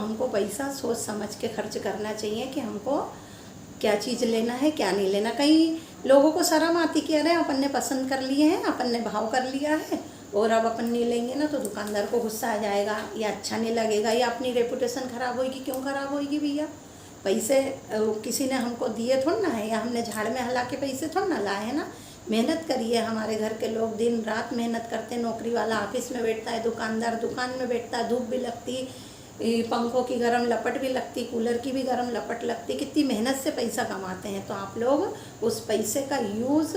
हमको पैसा सोच समझ के खर्च करना चाहिए कि हमको क्या चीज़ लेना है क्या नहीं लेना। कई लोगों को शर्म आती कि अरे अपन ने पसंद कर लिए हैं, अपन ने भाव कर लिया है और अब अपन नहीं लेंगे ना तो दुकानदार को गुस्सा आ जाएगा या अच्छा नहीं लगेगा या अपनी रेपुटेशन ख़राब होगी। क्यों ख़राब होगी भैया? पैसे किसी ने हमको दिए थोड़ा ना है, या हमने झाड़ में हला के पैसे थोड़ा ना लाए हैं ना। मेहनत करिए। हमारे घर के लोग दिन रात मेहनत करते हैं। नौकरी वाला ऑफिस में बैठता है, दुकानदार दुकान में बैठता है, धूप भी लगती, पंखों की गर्म लपट भी लगती, कूलर की भी गर्म लपट लगती, कितनी मेहनत से पैसा कमाते हैं। तो आप लोग उस पैसे का यूज़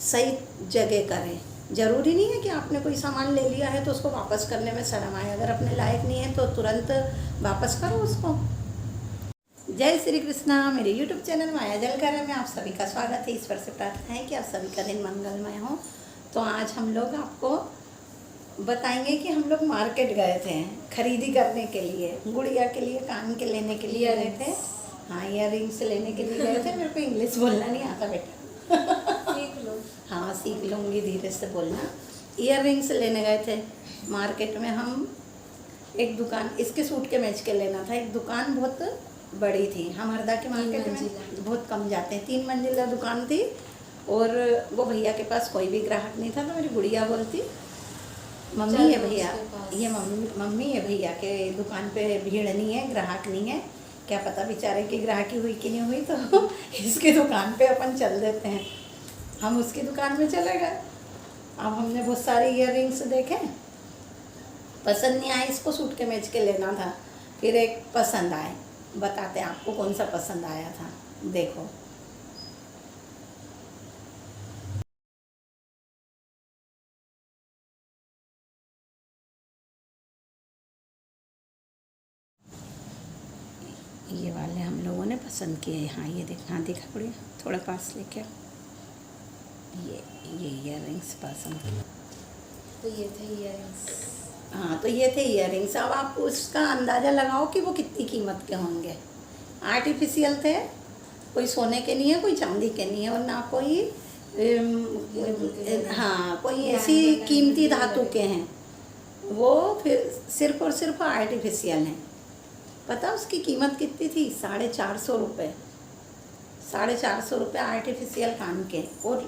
सही जगह करें। ज़रूरी नहीं है कि आपने कोई सामान ले लिया है तो उसको वापस करने में शर्म आए। अगर अपने लायक नहीं है तो तुरंत वापस करो उसको। जय श्री कृष्णा। मेरे YouTube चैनल माया जलकर में आप सभी का स्वागत है। ईश्वर से प्रार्थना है कि आप सभी का दिन मंगलमय हो। तो आज हम लोग आपको बताएंगे कि हम लोग मार्केट गए थे खरीदी करने के लिए, गुड़िया के लिए कान के लेने के लिए गए थे। हाँ, ईयररिंग्स लेने के लिए गए थे। मेरे को इंग्लिश बोलना नहीं आता बेटा। सीख लो। हाँ, सीख लूँगी, धीरे से बोलना। ईयररिंग्स लेने गए थे मार्केट में। हम एक दुकान, इसके सूट के मैच के लेना था। एक दुकान बहुत बड़ी थी। हम हरदा के मार्केट में बहुत कम जाते हैं। 3 मंजिला दुकान थी और वो भैया के पास कोई भी ग्राहक नहीं था। तो मेरी गुड़िया बोलती मम्मी है भैया, ये मम्मी है भैया के दुकान पे भीड़ नहीं है, ग्राहक नहीं है, क्या पता बेचारे की ग्राहकी हुई कि नहीं हुई, तो इसकी दुकान पे अपन चल देते हैं। हम उसकी दुकान में चले गए। अब हमने बहुत सारे ईयररिंग्स देखे, पसंद नहीं आए। इसको सूट के मैच के लेना था। फिर एक पसंद आए, बताते हैं आपको कौन सा पसंद आया था। देखो, ये वाले हम लोगों ने पसंद किए। हाँ, ये देखना, दिखा बढ़िया, थोड़ा पास लेके आओ। ये ईयररिंग्स पसंद किए। तो ये थे ईयररिंग्स। हाँ, तो ये थे ईयररिंग्स। अब आप उसका अंदाज़ा लगाओ कि वो कितनी कीमत के होंगे। आर्टिफिशियल थे, कोई सोने के नहीं है, कोई चांदी के नहीं है, और ना कोई हाँ कोई ऐसी कीमती धातु के हैं। वो फिर सिर्फ और सिर्फ आर्टिफिशियल हैं। पता उसकी कीमत कितनी थी? 450 रुपये। 450 रुपये आर्टिफिशियल कान के। और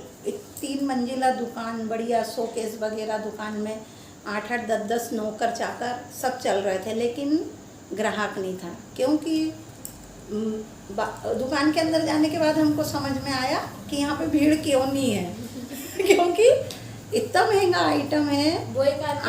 3 मंजिला दुकान, बढ़िया शोकेस वगैरह दुकान में 8-8, 10-10 नौकर चाकर सब चल रहे थे, लेकिन ग्राहक नहीं था। क्योंकि दुकान के अंदर जाने के बाद हमको समझ में आया कि यहाँ पे भीड़ क्यों नहीं है। क्योंकि इतना महंगा आइटम है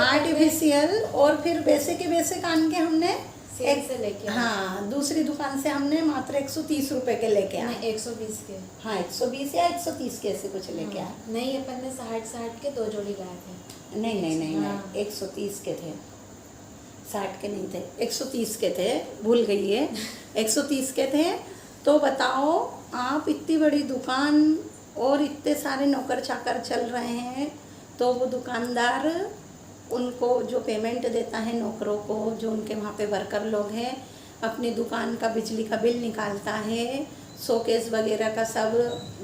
आर्टिफिशियल। और फिर वैसे के वैसे कान के हमने एक से लेके, हाँ, दूसरी दुकान से हमने मात्र 130 रुपए के लेके आए। 120 के। हाँ, 120 या 130 के ऐसे कुछ लेके आए। नहीं, अपन ने 60 के 2 जोड़ी लाए थे। नहीं नहीं नहीं हाँ। नहीं, 130 के थे, 60 के नहीं थे, 130 के थे, भूल गई है। 130 के थे। तो बताओ आप, इतनी बड़ी दुकान और इतने सारे नौकर चाकर चल रहे हैं, तो वो दुकानदार उनको जो पेमेंट देता है नौकरों को, जो उनके वहाँ पे वर्कर लोग हैं, अपनी दुकान का बिजली का बिल निकालता है, शोकेस वगैरह का सब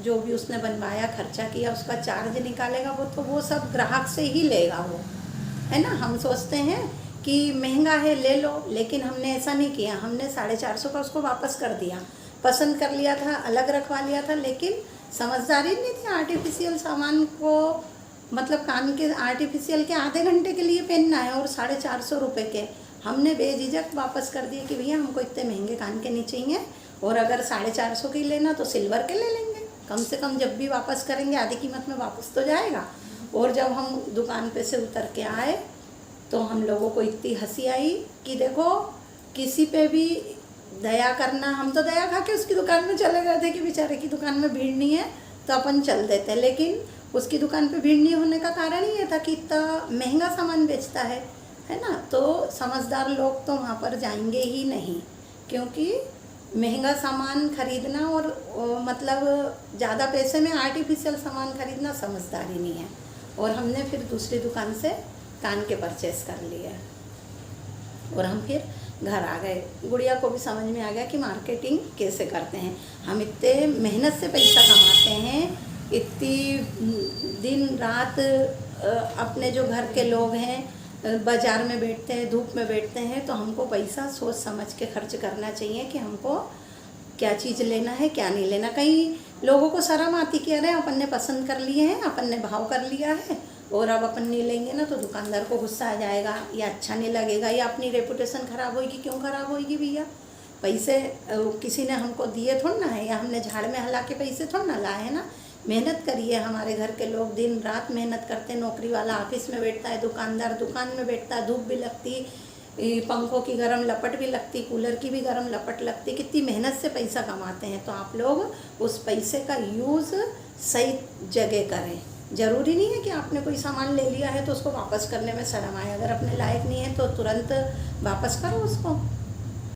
जो भी उसने बनवाया, खर्चा किया, उसका चार्ज निकालेगा। वो सब ग्राहक से ही लेगा वो, है ना। हम सोचते हैं कि महंगा है ले लो, लेकिन हमने ऐसा नहीं किया। हमने 450 का उसको वापस कर दिया। पसंद कर लिया था, अलग रखवा लिया था, लेकिन समझदारी नहीं थी। आर्टिफिशियल सामान को, मतलब कान के आर्टिफिशियल के आधे घंटे के लिए पहनना है और 450 रुपये के हमने बेझिझक वापस कर दिए कि भैया हमको इतने महंगे कान के नहीं चाहिए, और अगर 450 के लेना तो सिल्वर के ले लेंगे। कम से कम जब भी वापस करेंगे आधी कीमत में वापस तो जाएगा। और जब हम दुकान पे से उतर के आए तो हम लोगों को इतनी हंसी आई कि देखो, किसी पे भी दया करना। हम तो दया खा के उसकी दुकान में चले गए थे कि बेचारे की दुकान में भीड़ नहीं है तो अपन चल देते, लेकिन उसकी दुकान पे भीड़ नहीं होने का कारण ही ये था कि इतना महंगा सामान बेचता है ना। तो समझदार लोग तो वहाँ पर जाएंगे ही नहीं, क्योंकि महंगा सामान खरीदना और मतलब ज़्यादा पैसे में आर्टिफिशियल सामान खरीदना समझदारी नहीं है। और हमने फिर दूसरी दुकान से कान के परचेस कर लिए और हम फिर घर आ गए। गुड़िया को भी समझ में आ गया कि मार्केटिंग कैसे करते हैं। हम इतने मेहनत से पैसा कमाते हैं, इतनी दिन रात अपने जो घर के लोग हैं बाज़ार में बैठते हैं, धूप में बैठते हैं, तो हमको पैसा सोच समझ के खर्च करना चाहिए कि हमको क्या चीज़ लेना है क्या नहीं लेना। कई लोगों को शर्म आती कि अरे अपन ने पसंद कर लिए हैं, अपन ने भाव कर लिया है और अब अपन नहीं लेंगे ना तो दुकानदार को गुस्सा आ जाएगा या अच्छा नहीं लगेगा या अपनी रेपुटेशन ख़राब होगी। क्यों ख़राब होगी भैया? पैसे किसी ने हमको दिए थोड़ा ना है, या हमने झाड़ में हला के पैसे थोड़ा ना लाए हैं ना। मेहनत करिए। हमारे घर के लोग दिन रात मेहनत करते हैं। नौकरी वाला ऑफिस में बैठता है, दुकानदार दुकान में बैठता है, धूप भी लगती, पंखों की गर्म लपट भी लगती, कूलर की भी गर्म लपट लगती, कितनी मेहनत से पैसा कमाते हैं। तो आप लोग उस पैसे का यूज़ सही जगह करें। ज़रूरी नहीं है कि आपने कोई सामान ले लिया है तो उसको वापस करने में शर्म आए। अगर अपने लायक नहीं है तो तुरंत वापस करो उसको।